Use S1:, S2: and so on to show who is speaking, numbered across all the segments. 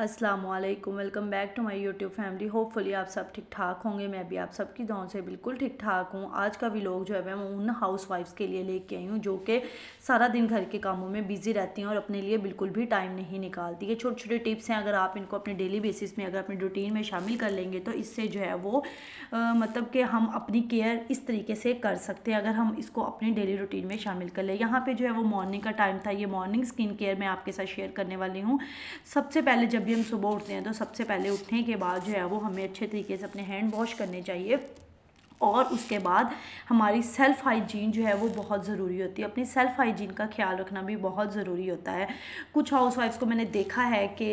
S1: अस्सलाम वालेकुम, welcome back to my YouTube family. Hopefully आप सब ठीक ठाक होंगे। मैं भी आप सबकी दुआओं से बिल्कुल ठीक ठाक हूँ। आज का व्लॉग जो है मैं उन हाउस वाइफ्स के लिए लेके आई हूँ जो कि सारा दिन घर के कामों में बिजी रहती हैं और अपने लिए बिल्कुल भी टाइम नहीं निकालती। ये छोटे छोटे टिप्स हैं, अगर आप इनको अपने डेली बेसिस में अगर अपनी रूटीन में शामिल कर लेंगे तो इससे जो है वो मतलब कि हम अपनी केयर इस तरीके से कर सकते हैं अगर हम इसको अपनी डेली रूटीन में शामिल कर लें। यहाँ पे जो है वो मॉर्निंग का टाइम था, ये मॉर्निंग स्किन केयर मैं आपके साथ शेयर करने वाली हूँ। सबसे पहले जब भी हम सुबह उठते हैं तो सबसे पहले उठने के बाद जो है वो हमें अच्छे तरीके से अपने हैंड वॉश करने चाहिए और उसके बाद हमारी सेल्फ़ हाइजीन जो है वो बहुत ज़रूरी होती है। अपनी सेल्फ़ हाइजीन का ख्याल रखना भी बहुत ज़रूरी होता है। कुछ हाउसवाइफ्स को मैंने देखा है कि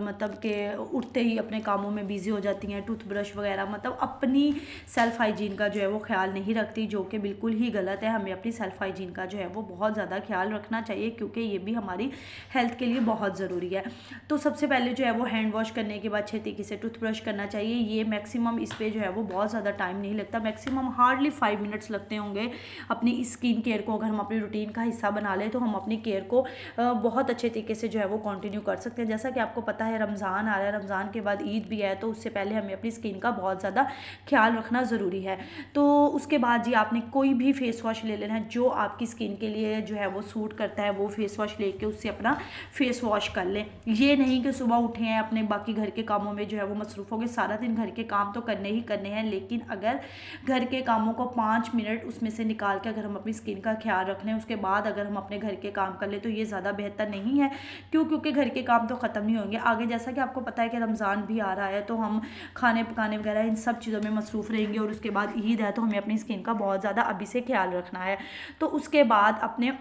S1: मतलब कि उठते ही अपने कामों में बिज़ी हो जाती हैं, टूथब्रश वगैरह मतलब अपनी सेल्फ़ हाइजीन का जो है वो ख्याल नहीं रखती, जो कि बिल्कुल ही गलत है। हमें अपनी सेल्फ़ हाइजीन का जो है वो बहुत ज़्यादा ख्याल रखना चाहिए क्योंकि ये भी हमारी हेल्थ के लिए बहुत ज़रूरी है। तो सबसे पहले जो है वो हैंड वॉश करने के बाद अच्छे तरीके से टूथब्रश करना चाहिए। ये मैक्सिमम इस पर जो है वो बहुत ज़्यादा टाइम नहीं लगता, मैक्सिमम हार्डली 5 मिनट्स लगते होंगे। अपनी स्किन केयर को अगर हम अपनी रूटीन का हिस्सा बना लें तो हम अपनी केयर को बहुत अच्छे तरीके से जो है वो कंटिन्यू कर सकते हैं। जैसा कि आपको पता है रमज़ान आ रहा है, रमज़ान के बाद ईद भी है, तो उससे पहले हमें अपनी स्किन का बहुत ज़्यादा ख्याल रखना ज़रूरी है। तो उसके बाद जी आपने कोई भी फेस वॉश ले लेना है जो आपकी स्किन के लिए जो है वो सूट करता है, वो फेस वॉश लेके उससे अपना फेस वॉश कर लें। ये नहीं कि सुबह उठे हैं अपने बाकी घर के कामों में जो है वो मसरूफ़ हो गए। सारा दिन घर के काम तो करने ही करने हैं, लेकिन अगर घर के कामों को 5 मिनट उसमें से निकाल के अगर हम अपनी स्किन का ख्याल रख लें, उसके बाद अगर हम अपने घर के काम कर लें तो ये ज़्यादा बेहतर नहीं है। क्यों? क्योंकि घर के काम तो ख़त्म नहीं होंगे आगे। जैसा कि आपको पता है कि रमज़ान भी आ रहा है, तो हम खाने पकाने वगैरह इन सब चीज़ों में मसरूफ़ रहेंगे और उसके बाद ईद है, तो हमें अपनी स्किन का बहुत ज़्यादा अभी से ख्याल रखना है। तो उसके बाद अपने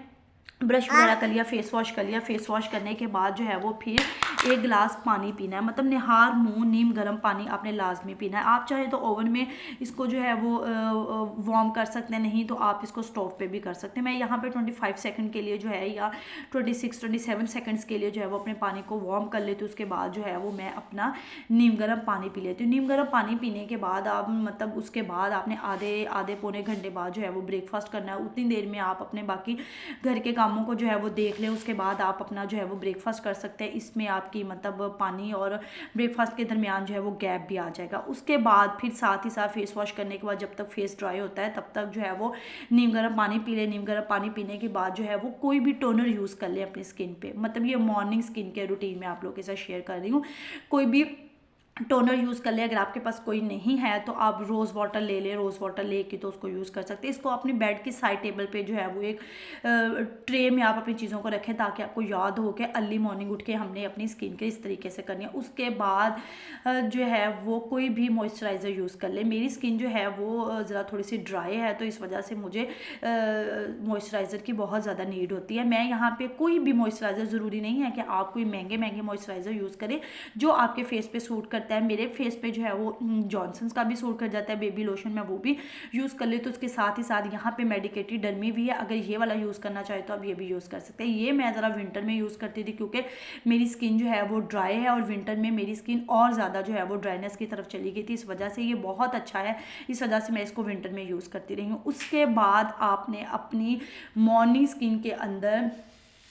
S1: ब्रश वगैरह कर लिया, फेस वॉश कर लिया। फेस वॉश करने के बाद जो है वो फिर 1 गिलास पानी पीना है, मतलब निहार मुंह नीम गर्म पानी आपने लाजमी पीना है। आप चाहे तो ओवन में इसको जो है वो वार्म कर सकते हैं, नहीं तो आप इसको स्टोव पे भी कर सकते हैं। मैं यहाँ पे 25 सेकंड के लिए जो है या 27 सेकंड्स के लिए जो है वो अपने पानी को वार्म कर लेती हूँ। उसके बाद जो है वो मैं अपना नीम गर्म पानी पी लेती हूँ। नीम गर्म पानी पीने के बाद आप मतलब उसके बाद आपने आधे पौने घंटे बाद जो है वो ब्रेकफास्ट करना है। उतनी देर में आप अपने बाकी घर के कामों को जो है वो देख लें, उसके बाद आप अपना जो है वो ब्रेकफास्ट कर सकते हैं। इसमें आपकी मतलब पानी और ब्रेकफास्ट के दरमियान जो है वो गैप भी आ जाएगा। उसके बाद फिर साथ ही साथ फेस वॉश करने के बाद जब तक फेस ड्राई होता है तब तक जो है वो नीम गर्म पानी पी लें। नीम गर्म पानी पीने के बाद जो है वो कोई भी टोनर यूज़ कर लें अपनी स्किन पे, मतलब ये मॉर्निंग स्किन केयर रूटीन में आप लोगों के साथ शेयर कर रही हूँ। कोई भी टोनर यूज़ कर ले, अगर आपके पास कोई नहीं है तो आप रोज़ वाटर ले लें। रोज़ वाटर लेके तो उसको यूज़ कर सकते हैं। इसको अपनी बेड की साइड टेबल पे जो है वो एक ट्रे में आप अपनी चीज़ों को रखें ताकि आपको याद हो कि अर्ली मॉर्निंग उठ के हमने अपनी स्किन के इस तरीके से करनी है। उसके बाद जो है वो कोई भी मॉइस्चराइज़र यूज़ कर ले। मेरी स्किन जो है वो ज़रा थोड़ी सी ड्राई है, तो इस वजह से मुझे मॉइस्चराइज़र की बहुत ज़्यादा नीड होती है। मैं यहाँ पे कोई भी मॉइस्चराइज़र, ज़रूरी नहीं है कि आप कोई महंगे महंगे मॉइस्चराइज़र यूज़ करें, जो आपके फेस पे सूट करता है। मेरे फेस पे जो है वो जॉनसन्स का भी सूट कर जाता है, बेबी लोशन मैं वो भी यूज़ कर ले। तो उसके साथ ही साथ यहाँ पे मेडिकेटेड डर्मी भी है, अगर ये वाला यूज़ करना चाहे तो आप ये भी यूज़ कर सकते हैं। ये मैं ज़रा विंटर में यूज़ करती थी क्योंकि मेरी स्किन जो है वो ड्राई है और विंटर में मेरी स्किन और ज़्यादा जो है वो ड्राइनेस की तरफ चली गई थी। इस वजह से ये बहुत अच्छा है, इस वजह से मैं इसको विंटर में यूज़ करती रही हूँ। उसके बाद आपने अपनी मॉर्निंग स्किन के अंदर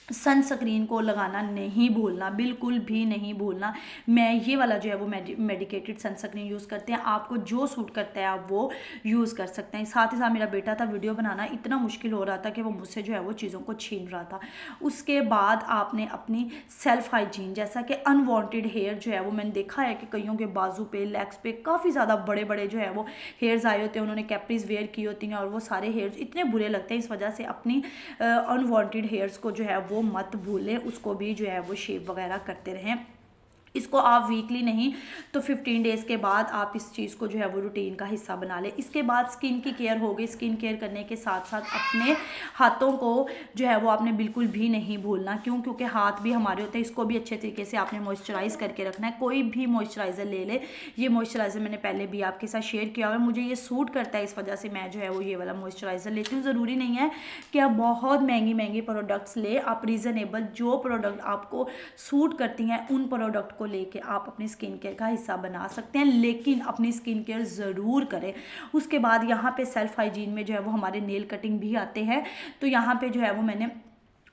S1: सनस्क्रीन को लगाना नहीं भूलना, बिल्कुल भी नहीं भूलना। मैं ये वाला जो है वो मेडिकेटेड सनस्क्रीन यूज़ करते हैं। आपको जो सूट करता है आप वो यूज़ कर सकते हैं। साथ ही साथ मेरा बेटा था, वीडियो बनाना इतना मुश्किल हो रहा था कि वो मुझसे जो है वो चीज़ों को छीन रहा था। उसके बाद आपने अपनी सेल्फ हाइजीन, जैसा कि अनवांटेड हेयर जो है वो मैंने देखा है कि कईयों के बाजू पे, लेग्स पे काफ़ी ज़्यादा बड़े बड़े जो है वो हेयर्स आए होते हैं, उन्होंने कैप्रीज वेयर की होती हैं और वो सारे हेयर्स इतने बुरे लगते हैं। इस वजह से अपनी अनवांटेड हेयर्स को जो है वो मत भूलें, उसको भी जो है वो शेप वगैरह करते रहें। इसको आप वीकली नहीं तो 15 डेज़ के बाद आप इस चीज़ को जो है वो रूटीन का हिस्सा बना लें। इसके बाद स्किन की केयर हो गई। स्किन केयर करने के साथ साथ अपने हाथों को जो है वो आपने बिल्कुल भी नहीं भूलना। क्यों? क्योंकि हाथ भी हमारे होते हैं, इसको भी अच्छे तरीके से आपने मॉइस्चराइज़ करके रखना है। कोई भी मॉइस्चराइज़र ले ले, ये मॉइस्चराइज़र मैंने पहले भी आपके साथ शेयर किया और मुझे ये सूट करता है, इस वजह से मैं जो है वो ये वाला मॉइस्चराइज़र लेती हूँ। ज़रूरी नहीं है कि आप बहुत महंगी महंगी प्रोडक्ट्स ले, आप रीज़नेबल जो प्रोडक्ट आपको सूट करती हैं उन प्रोडक्ट को लेके आप अपनी स्किन केयर का हिस्सा बना सकते हैं, लेकिन अपनी स्किन केयर ज़रूर करें। उसके बाद यहाँ पे सेल्फ हाइजीन में जो है वो हमारे नेल कटिंग भी आते हैं। तो यहाँ पे जो है वो मैंने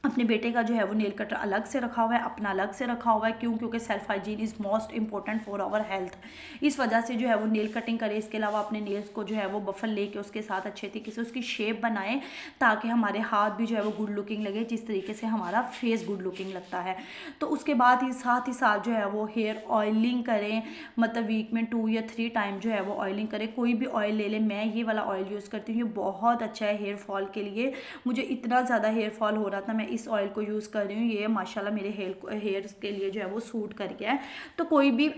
S1: अपने बेटे का जो है वो नेल कटर अलग से रखा हुआ है, अपना अलग से रखा हुआ है। क्यों? क्योंकि self hygiene is most important for our health. इस वजह से जो है वो नेल कटिंग करे। इसके अलावा अपने नेल्स को जो है वो बफल लेके उसके साथ अच्छे तरीके से उसकी शेप बनाएं, ताकि हमारे हाथ भी जो है वो गुड लुकिंग लगे, जिस तरीके से हमारा फेस गुड लुकिंग लगता है। तो उसके बाद ही साथ जो है वो हेयर ऑयलिंग करें, मतलब वीक में 2 या 3 टाइम जो है वो ऑयलिंग करें। कोई भी ऑयल ले लें, मैं ये वाला ऑयल यूज़ करती हूँ, ये बहुत अच्छा है हेयर फॉल के लिए। मुझे इतना ज़्यादा हेयर फॉल हो रहा था, मैं इस ऑयल को यूज़ कर रही हूँ। ये माशाल्लाह मेरे हेयर के लिए जो है वो सूट कर गया है। तो कोई भी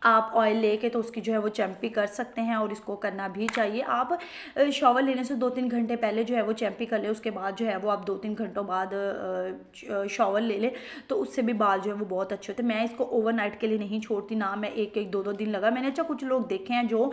S1: आप ऑयल लेके तो उसकी जो है वो चैम्पी कर सकते हैं, और इसको करना भी चाहिए। आप शॉवर लेने से 2-3 घंटे पहले जो है वो चैम्पी कर ले, उसके बाद जो है वो आप 2-3 घंटों बाद शॉवर ले लें, तो उससे भी बाल जो है वो बहुत अच्छे होते हैं। मैं इसको ओवरनाइट के लिए नहीं छोड़ती ना, मैं 1-1 2-2 दिन लगा मैंने। अच्छा, कुछ लोग देखे हैं जो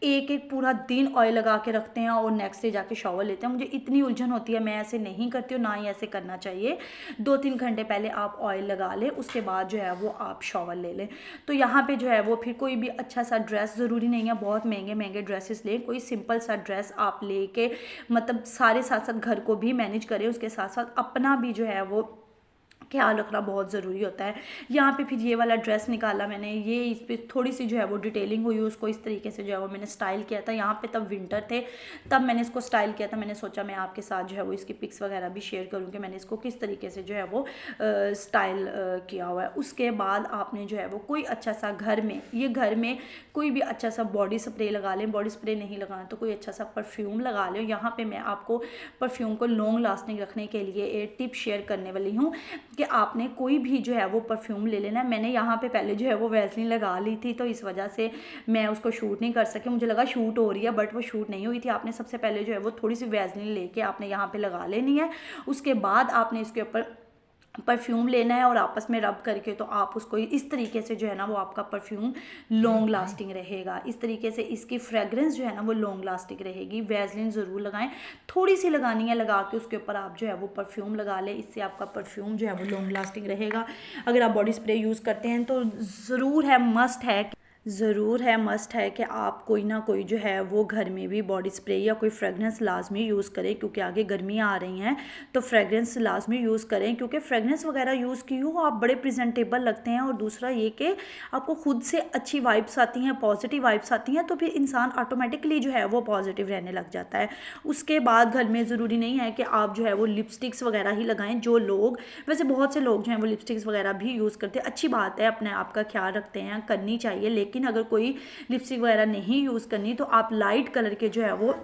S1: 1-1 पूरा दिन ऑयल लगा के रखते हैं और नेक्स्ट डे जाके शॉवर लेते हैं। मुझे इतनी उलझन होती है, मैं ऐसे नहीं करती हूँ, ना ही ऐसे करना चाहिए। 2-3 घंटे पहले आप ऑयल लगा लें, उसके बाद जो है वो आप शॉवर ले लें। तो यहाँ पे जो है वो फिर कोई भी अच्छा सा ड्रेस, ज़रूरी नहीं है बहुत महंगे ड्रेसेस लें, कोई सिंपल सा ड्रेस आप लेके मतलब सारे साथ साथ घर को भी मैनेज करें, उसके साथ साथ अपना भी जो है वो ख्याल रखना बहुत ज़रूरी होता है। यहाँ पे फिर ये वाला ड्रेस निकाला मैंने, ये इस पर थोड़ी सी जो है वो डिटेलिंग हुई, उसको इस तरीके से जो है वो मैंने स्टाइल किया था। यहाँ पे तब विंटर थे, तब मैंने इसको स्टाइल किया था। मैंने सोचा मैं आपके साथ जो है वो इसकी पिक्स वगैरह भी शेयर करूँ कि मैंने इसको किस तरीके से जो है वो स्टाइल किया हुआ है। उसके बाद आपने जो है वो कोई अच्छा सा घर में कोई भी अच्छा सा बॉडी स्प्रे लगा लें। बॉडी स्प्रे नहीं लगाना तो कोई अच्छा सा परफ्यूम लगा लें। यहाँ पर मैं आपको परफ्यूम को लॉन्ग लास्टिंग रखने के लिए एक टिप शेयर करने वाली हूँ कि आपने कोई भी जो है वो परफ्यूम ले लेना। मैंने यहाँ पे पहले जो है वो वैसलीन लगा ली थी, तो इस वजह से मैं उसको शूट नहीं कर सकी। मुझे लगा शूट हो रही है, बट वो शूट नहीं हुई थी। आपने सबसे पहले जो है वो थोड़ी सी वैसलीन लेके आपने यहाँ पे लगा लेनी है। उसके बाद आपने इसके ऊपर परफ्यूम लेना है और आपस में रब करके, तो आप उसको इस तरीके से जो है ना वो आपका परफ्यूम लॉन्ग लास्टिंग रहेगा। इस तरीके से इसकी फ्रेगरेंस जो है ना वो लॉन्ग लास्टिंग रहेगी। वैसलीन ज़रूर लगाएं, थोड़ी सी लगानी है, लगा के उसके ऊपर आप जो है वो परफ्यूम लगा लें। इससे आपका परफ्यूम जो है वो लॉन्ग लास्टिंग रहेगा। अगर आप बॉडी स्प्रे यूज़ करते हैं तो ज़रूर है, मस्ट है कि आप कोई ना कोई जो है वो घर में भी बॉडी स्प्रे या कोई फ्रेगरेंस लाजमी यूज़ करें, क्योंकि आगे गर्मियाँ आ रही हैं तो फ्रेगरेंस लाजमी यूज़ करें। क्योंकि फ्रेगरेंस वगैरह यूज़ की हो आप बड़े प्रेजेंटेबल लगते हैं, और दूसरा ये कि आपको खुद से अच्छी वाइब्स आती हैं, पॉजिटिव वाइब्स आती हैं, तो फिर इंसान ऑटोमेटिकली जो है वो पॉजिटिव रहने लग जाता है। उसके बाद घर में ज़रूरी नहीं है कि आप जो है वो लिपस्टिक्स वगैरह ही लगाएं। जो लोग, वैसे बहुत से लोग जो हैं वो लिपस्टिक्स वगैरह भी यूज़ करते हैं, अच्छी बात है, अपने आप का ख्याल रखते हैं, करनी चाहिए। लेकिन अगर कोई लिपस्टिक वगैरह नहीं यूज़ करनी तो आप लाइट कलर के जो है वो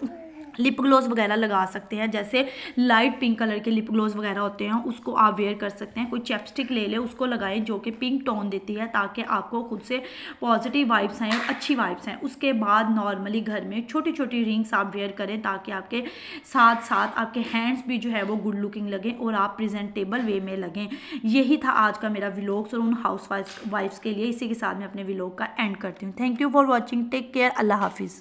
S1: लिप ग्लोज वगैरह लगा सकते हैं। जैसे लाइट पिंक कलर के लिप ग्लोज वगैरह होते हैं, उसको आप वेयर कर सकते हैं। कोई चैपस्टिक ले ले, उसको लगाएं जो कि पिंक टोन देती है, ताकि आपको खुद से पॉजिटिव वाइब्स आएँ और अच्छी वाइब्स आएँ। उसके बाद नॉर्मली घर में छोटी छोटी रिंग्स आप वेयर करें, ताकि आपके साथ साथ आपके हैंड्स भी जो है वो गुड लुकिंग लगें और आप प्रेजेंटेबल वे में लगें। यही था आज का मेरा व्लॉग्स और उन हाउस वाइफ्स के लिए। इसी के साथ मैं अपने व्लॉग का एंड करती हूँ। Thank you for watching, take care, अल्लाह हाफिज़।